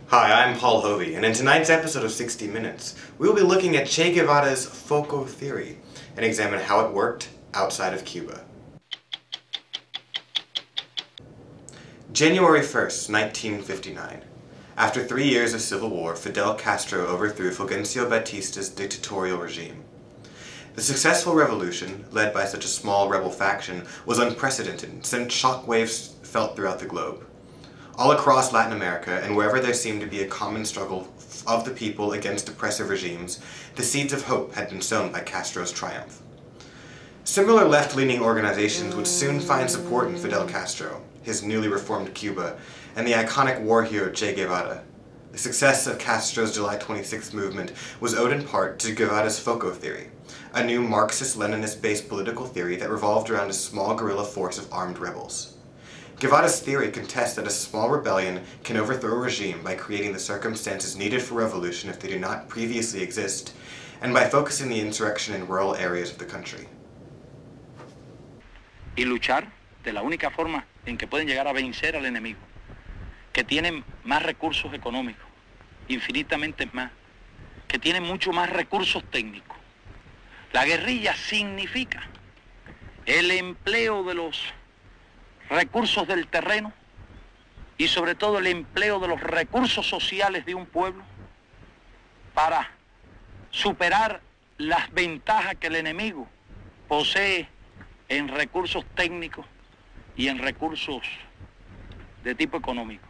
Hi, I'm Paul Hovey, and in tonight's episode of 60 Minutes, we will be looking at Che Guevara's Foco Theory and examine how it worked outside of Cuba. January 1st, 1959. After 3 years of civil war, Fidel Castro overthrew Fulgencio Batista's dictatorial regime. The successful revolution, led by such a small rebel faction, was unprecedented and sent shockwaves felt throughout the globe. All across Latin America, and wherever there seemed to be a common struggle of the people against oppressive regimes, the seeds of hope had been sown by Castro's triumph. Similar left-leaning organizations would soon find support in Fidel Castro, his newly reformed Cuba, and the iconic war hero Che Guevara. The success of Castro's July 26th movement was owed in part to Guevara's Foco Theory, a new Marxist-Leninist-based political theory that revolved around a small guerrilla force of armed rebels. Guevara's theory contests that a small rebellion can overthrow a regime by creating the circumstances needed for revolution if they do not previously exist, and by focusing the insurrection in rural areas of the country. Y luchar de la única forma en que pueden llegar a vencer al enemigo, que tienen más recursos económicos, infinitamente más, que tienen mucho más recursos técnicos. La guerrilla significa el empleo de los recursos del terreno y sobre todo el empleo de los recursos sociales de un pueblo para superar las ventajas que el enemigo posee en recursos técnicos y en recursos de tipo económico.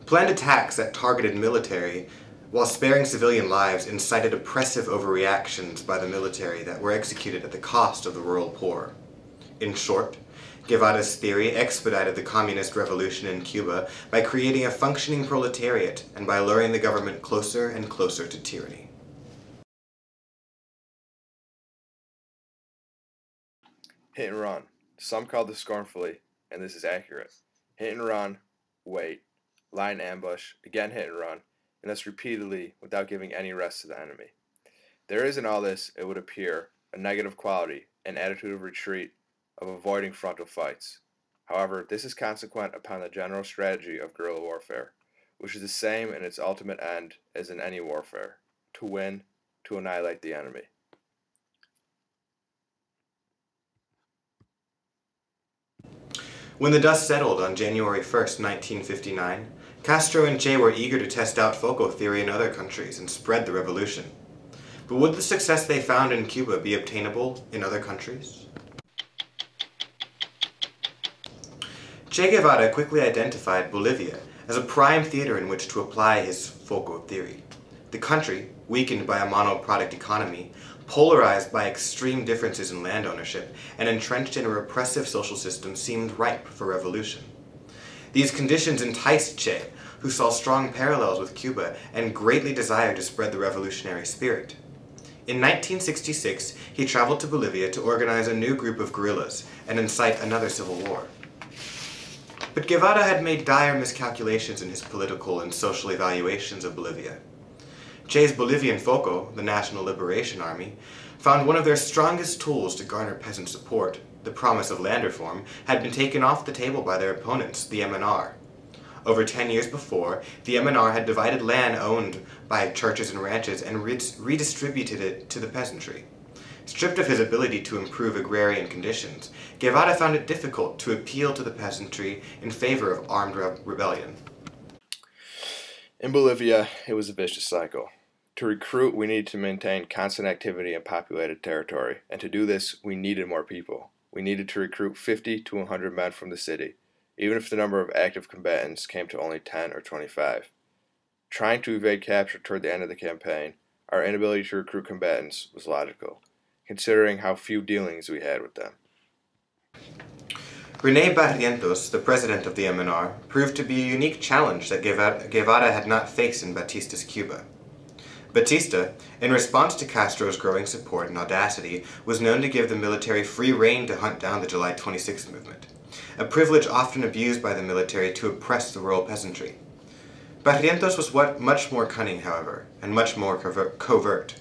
Planned attacks that targeted military while sparing civilian lives incited oppressive overreactions by the military that were executed at the cost of the rural poor. In short, Guevara's theory expedited the communist revolution in Cuba by creating a functioning proletariat and by luring the government closer and closer to tyranny. Hit and run. Some call this scornfully, and this is accurate. Hit and run, wait, lie in ambush, again hit and run, and this repeatedly without giving any rest to the enemy. There is in all this, it would appear, a negative quality, an attitude of retreat, of avoiding frontal fights. However, this is consequent upon the general strategy of guerrilla warfare, which is the same in its ultimate end as in any warfare: to win, to annihilate the enemy. When the dust settled on January 1st, 1959, Castro and Che were eager to test out Foco theory in other countries and spread the revolution. But would the success they found in Cuba be obtainable in other countries? Che Guevara quickly identified Bolivia as a prime theater in which to apply his Foco theory. The country, weakened by a monoproduct economy, polarized by extreme differences in land ownership, and entrenched in a repressive social system, seemed ripe for revolution. These conditions enticed Che, who saw strong parallels with Cuba and greatly desired to spread the revolutionary spirit. In 1966, he traveled to Bolivia to organize a new group of guerrillas and incite another civil war. But Guevara had made dire miscalculations in his political and social evaluations of Bolivia. Che's Bolivian Foco, the National Liberation Army, found one of their strongest tools to garner peasant support, the promise of land reform, had been taken off the table by their opponents, the MNR. Over 10 years before, the MNR had divided land owned by churches and ranches and redistributed it to the peasantry. Stripped of his ability to improve agrarian conditions, Guevara found it difficult to appeal to the peasantry in favor of armed rebellion. In Bolivia, it was a vicious cycle. To recruit, we needed to maintain constant activity in populated territory, and to do this, we needed more people. We needed to recruit 50 to 100 men from the city, even if the number of active combatants came to only 10 or 25. Trying to evade capture toward the end of the campaign, our inability to recruit combatants was logical, considering how few dealings we had with them. René Barrientos, the president of the MNR, proved to be a unique challenge that Guevara had not faced in Batista's Cuba. Batista, in response to Castro's growing support and audacity, was known to give the military free rein to hunt down the July 26th movement, a privilege often abused by the military to oppress the rural peasantry. Barrientos was much more cunning, however, and much more covert.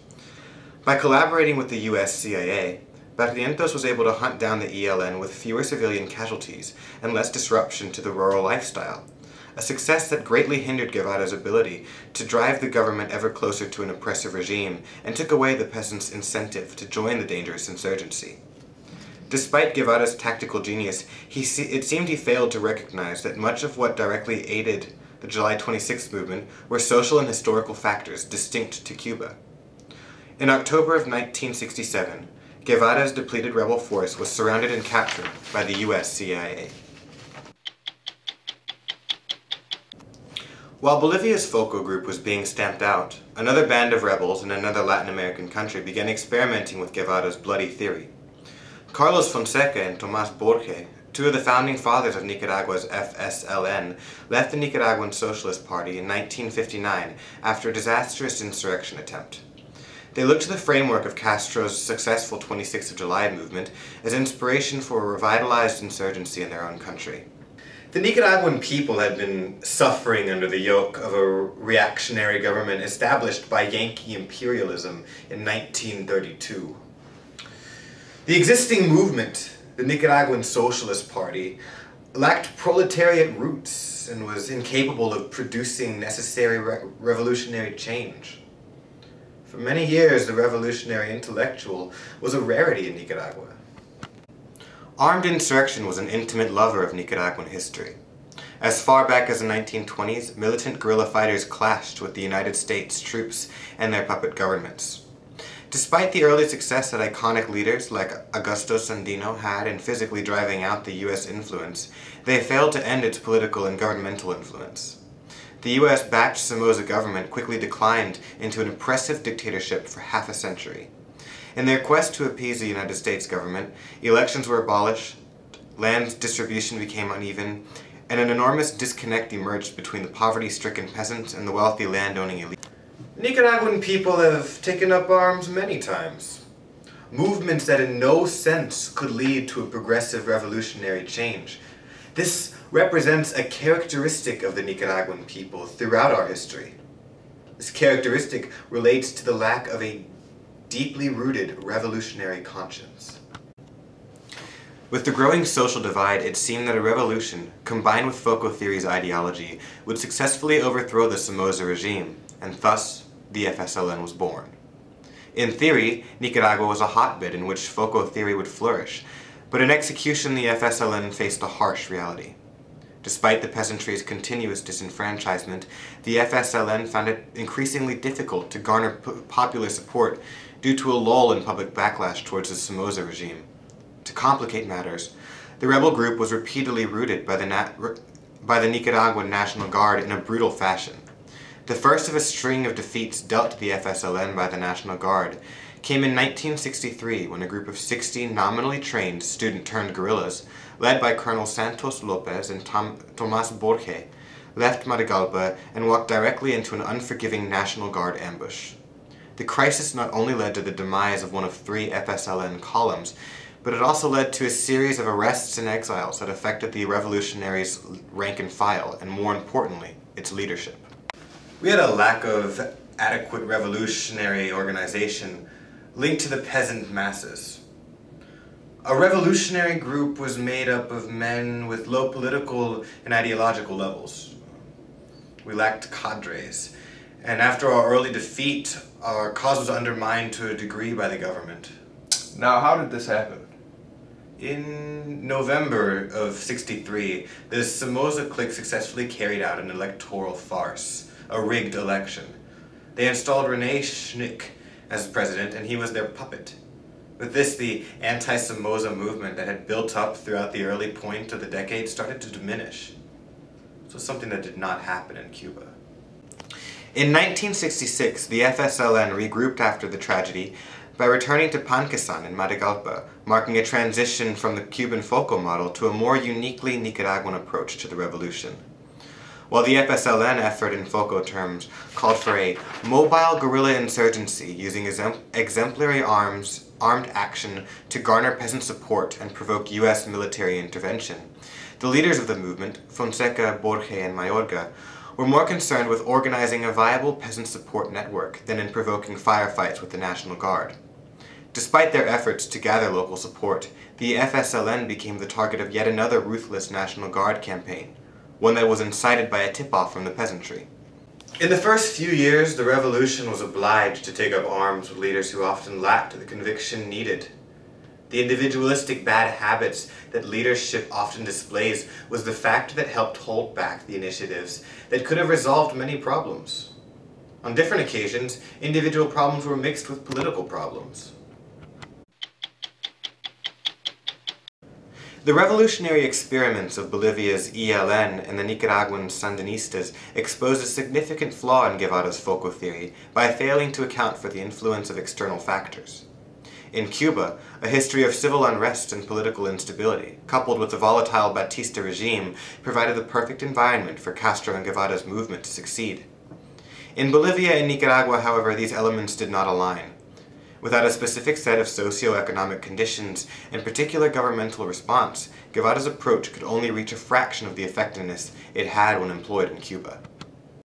By collaborating with the US CIA, Barrientos was able to hunt down the ELN with fewer civilian casualties and less disruption to the rural lifestyle, a success that greatly hindered Guevara's ability to drive the government ever closer to an oppressive regime and took away the peasants' incentive to join the dangerous insurgency. Despite Guevara's tactical genius, it seemed he failed to recognize that much of what directly aided the July 26th movement were social and historical factors distinct to Cuba. In October of 1967, Guevara's depleted rebel force was surrounded and captured by the US CIA. While Bolivia's Foco group was being stamped out, another band of rebels in another Latin American country began experimenting with Guevara's bloody theory. Carlos Fonseca and Tomás Borge, two of the founding fathers of Nicaragua's FSLN, left the Nicaraguan Socialist Party in 1959 after a disastrous insurrection attempt. They looked to the framework of Castro's successful 26th of July movement as inspiration for a revitalized insurgency in their own country. The Nicaraguan people had been suffering under the yoke of a reactionary government established by Yankee imperialism in 1932. The existing movement, the Nicaraguan Socialist Party, lacked proletariat roots and was incapable of producing necessary revolutionary change. For many years, the revolutionary intellectual was a rarity in Nicaragua. Armed insurrection was an intimate lover of Nicaraguan history. As far back as the 1920s, militant guerrilla fighters clashed with the United States troops and their puppet governments. Despite the early success that iconic leaders like Augusto Sandino had in physically driving out the US influence, they failed to end its political and governmental influence. The US-backed Somoza government quickly declined into an oppressive dictatorship for half a century. In their quest to appease the United States government, elections were abolished, land distribution became uneven, and an enormous disconnect emerged between the poverty-stricken peasants and the wealthy landowning elite. Nicaraguan people have taken up arms many times. Movements that in no sense could lead to a progressive revolutionary change. This represents a characteristic of the Nicaraguan people throughout our history. This characteristic relates to the lack of a deeply rooted revolutionary conscience. With the growing social divide, it seemed that a revolution, combined with Foco Theory's ideology, would successfully overthrow the Somoza regime, and thus, the FSLN was born. In theory, Nicaragua was a hotbed in which Foco Theory would flourish, but in execution the FSLN faced a harsh reality. Despite the peasantry's continuous disenfranchisement, the FSLN found it increasingly difficult to garner popular support due to a lull in public backlash towards the Somoza regime. To complicate matters, the rebel group was repeatedly routed by the Nicaraguan National Guard in a brutal fashion. The first of a string of defeats dealt to the FSLN by the National Guard came in 1963 when a group of 60 nominally trained student-turned-guerrillas, led by Colonel Santos Lopez and Tomás Borge, left Matagalpa and walked directly into an unforgiving National Guard ambush. The crisis not only led to the demise of one of 3 FSLN columns, but it also led to a series of arrests and exiles that affected the revolutionaries' rank and file, and more importantly, its leadership. We had a lack of adequate revolutionary organization linked to the peasant masses. A revolutionary group was made up of men with low political and ideological levels. We lacked cadres, and after our early defeat, our cause was undermined to a degree by the government. Now, how did this happen? In November of '63, the Somoza clique successfully carried out an electoral farce, a rigged election. They installed René Schnick as president, and he was their puppet. With this, the anti-Somoza movement that had built up throughout the early point of the decade started to diminish. This was something that did not happen in Cuba. In 1966, the FSLN regrouped after the tragedy by returning to Panquesan in Matagalpa, marking a transition from the Cuban Foco model to a more uniquely Nicaraguan approach to the revolution. While the FSLN effort in Foco terms called for a mobile guerrilla insurgency using exemplary armed action to garner peasant support and provoke US military intervention, the leaders of the movement, Fonseca, Borge, and Mayorga, were more concerned with organizing a viable peasant support network than in provoking firefights with the National Guard. Despite their efforts to gather local support, the FSLN became the target of yet another ruthless National Guard campaign, one that was incited by a tip-off from the peasantry. In the first few years, the revolution was obliged to take up arms with leaders who often lacked the conviction needed. The individualistic bad habits that leadership often displays was the factor that helped hold back the initiatives that could have resolved many problems. On different occasions, individual problems were mixed with political problems. The revolutionary experiments of Bolivia's ELN and the Nicaraguan Sandinistas expose a significant flaw in Guevara's Foco theory by failing to account for the influence of external factors. In Cuba, a history of civil unrest and political instability, coupled with the volatile Batista regime, provided the perfect environment for Castro and Guevara's movement to succeed. In Bolivia and Nicaragua, however, these elements did not align. Without a specific set of socio-economic conditions and particular governmental response, Guevara's approach could only reach a fraction of the effectiveness it had when employed in Cuba.